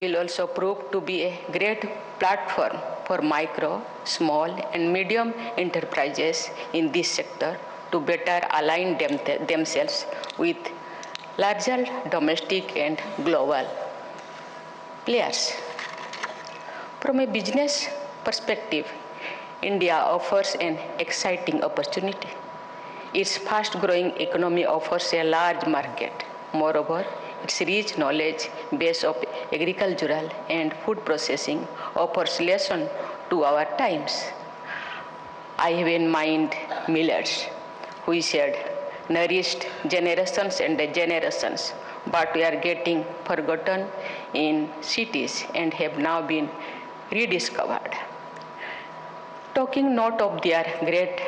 will also prove to be a great platform for micro, small, and medium enterprises in this sector to better align themselves with larger domestic and global players. From a business perspective, India offers an exciting opportunity. Its fast-growing economy offers a large market. Moreover, its rich knowledge base of agricultural and food processing offers lessons to our times. I have in mind millets, which had nourished generations and generations, but we are getting forgotten in cities and have now been rediscovered. Talking not of their great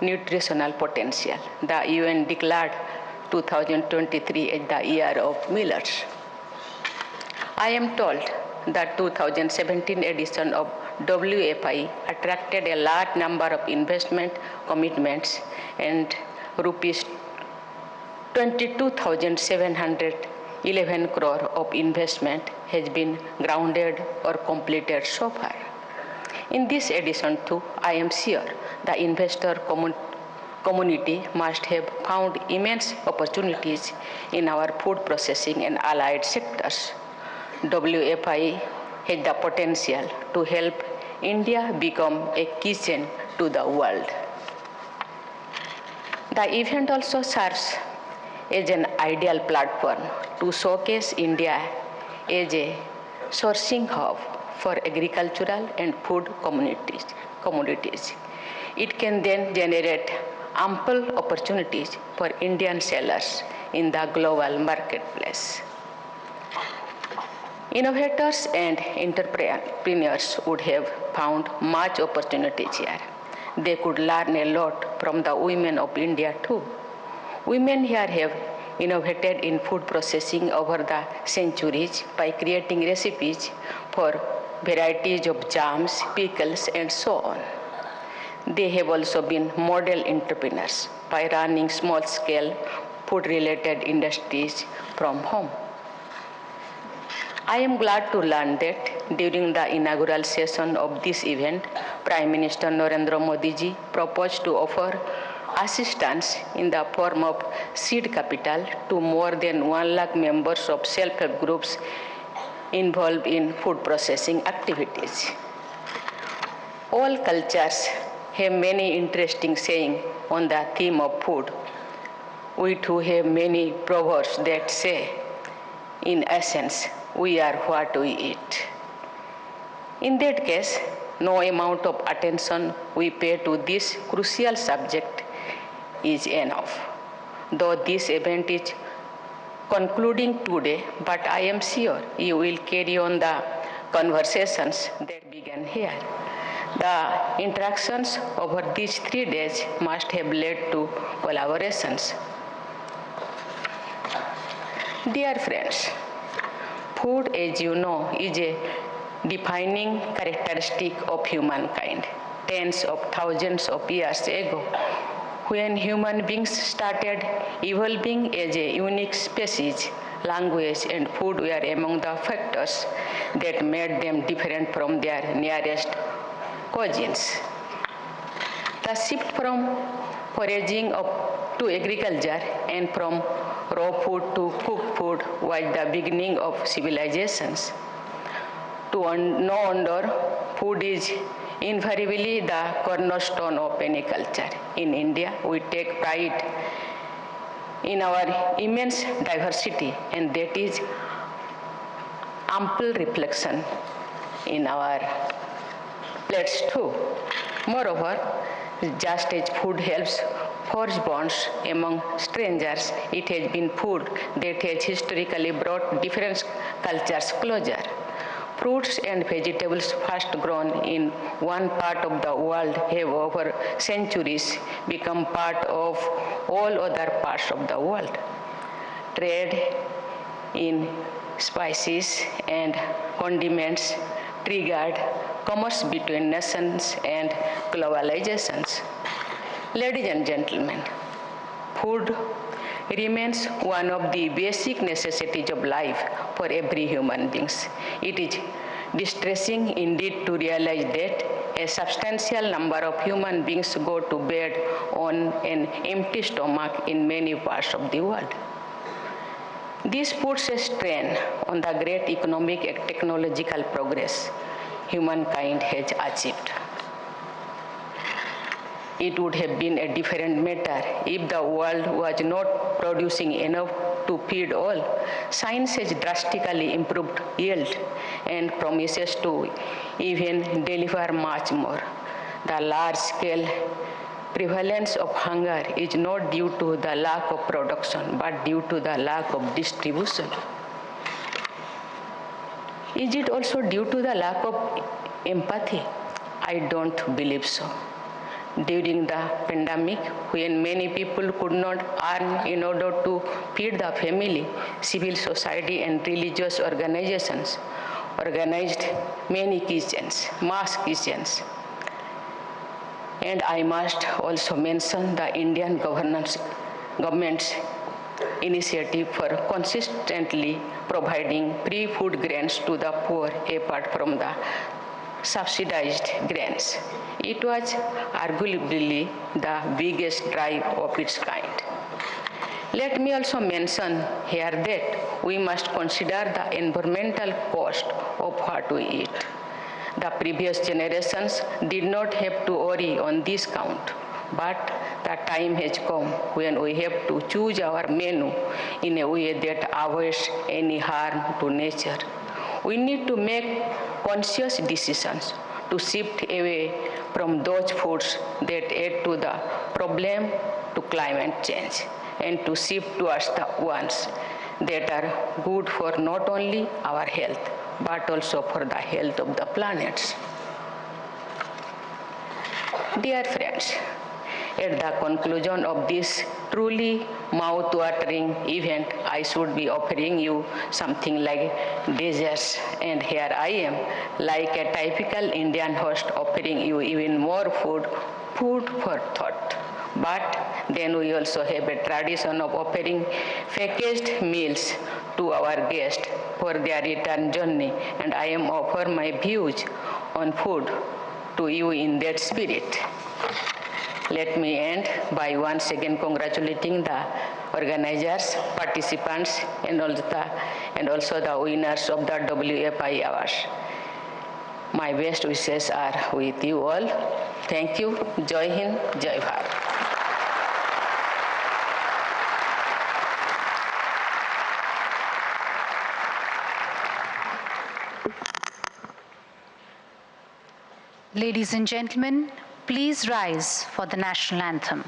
nutritional potential, the UN declared 2023 as the year of millets. I am told that 2017 edition of WFI attracted a large number of investment commitments and rupees 22,711 crore of investment has been grounded or completed so far. In this edition too, I am sure the investor community must have found immense opportunities in our food processing and allied sectors. WFI has the potential to help India become a kitchen to the world. The event also serves as an ideal platform to showcase India as a sourcing hub for agricultural and food commodities. It can then generate ample opportunities for Indian sellers in the global marketplace. Innovators and entrepreneurs would have found much opportunities here. They could learn a lot from the women of India too. Women here have innovated in food processing over the centuries by creating recipes for varieties of jams, pickles, and so on. They have also been model entrepreneurs by running small-scale food-related industries from home. I am glad to learn that during the inaugural session of this event, Prime Minister Narendra Modi ji proposed to offer assistance in the form of seed capital to more than 1 lakh members of self-help groups involved in food processing activities. All cultures have many interesting sayings on the theme of food. We too have many proverbs that say, in essence, we are what we eat. In that case, no amount of attention we pay to this crucial subject is enough. Though this event is concluding today, but I am sure you will carry on the conversations that began here. The interactions over these 3 days must have led to collaborations. Dear friends, food, as you know, is a defining characteristic of humankind. Tens of thousands of years ago, when human beings started evolving as a unique species, language and food were among the factors that made them different from their nearest cousins. The shift from foraging to agriculture and from raw food to cooked food was the beginning of civilizations. No wonder food is invariably the cornerstone of any culture. In India, we take pride in our immense diversity, and that is ample reflection in our plates too. Moreover, just as food helps forge bonds among strangers, it has been food that has historically brought different cultures closer. Fruits and vegetables first grown in one part of the world have over centuries become part of all other parts of the world. Trade in spices and condiments triggered commerce between nations and globalizations. Ladies and gentlemen, food remains one of the basic necessities of life for every human being. It is distressing indeed to realize that a substantial number of human beings go to bed on an empty stomach in many parts of the world. This puts a strain on the great economic and technological progress humankind has achieved. It would have been a different matter if the world was not producing enough to feed all. Science has drastically improved yield and promises to even deliver much more. The large-scale prevalence of hunger is not due to the lack of production, but due to the lack of distribution. Is it also due to the lack of empathy? I don't believe so. During the pandemic, when many people could not earn in order to feed the family, civil society and religious organizations organized many kitchens, mass kitchens. And I must also mention the Indian government's initiative for consistently providing free food grains to the poor apart from the subsidized grains. It was arguably the biggest drive of its kind. Let me also mention here that we must consider the environmental cost of what we eat. The previous generations did not have to worry on this count, but the time has come when we have to choose our menu in a way that avoids any harm to nature. We need to make conscious decisions to shift away from those foods that add to the problem to climate change and to shift towards the ones that are good for not only our health, but also for the health of the planet. Dear friends, at the conclusion of this truly mouth-watering event, I should be offering you something like desserts, and here I am, like a typical Indian host, offering you even more food for thought. But then we also have a tradition of offering packaged meals to our guests for their return journey, and I am offering my views on food to you in that spirit. Let me end by once again congratulating the organizers, participants, and also the winners of the WFI Awards. My best wishes are with you all. Thank you. Jai Hind, Jai Bharat. Ladies and gentlemen, please rise for the national anthem.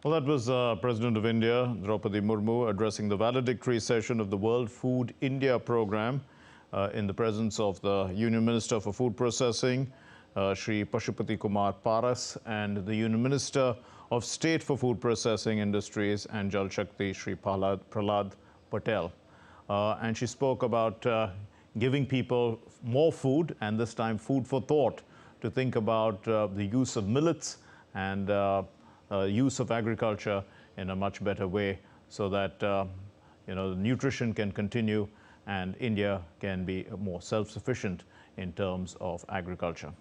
Well, that was President of India, Droupadi Murmu, addressing the valedictory session of the World Food India program in the presence of the Union Minister for Food Processing, Shri Pashupati Kumar Paras, and the Union Minister of State for Food Processing Industries and Jal Shakti, Shri Prahlad Patel. And she spoke about giving people more food, and this time food for thought, to think about the use of millets and use of agriculture in a much better way, so that the nutrition can continue and India can be more self-sufficient in terms of agriculture.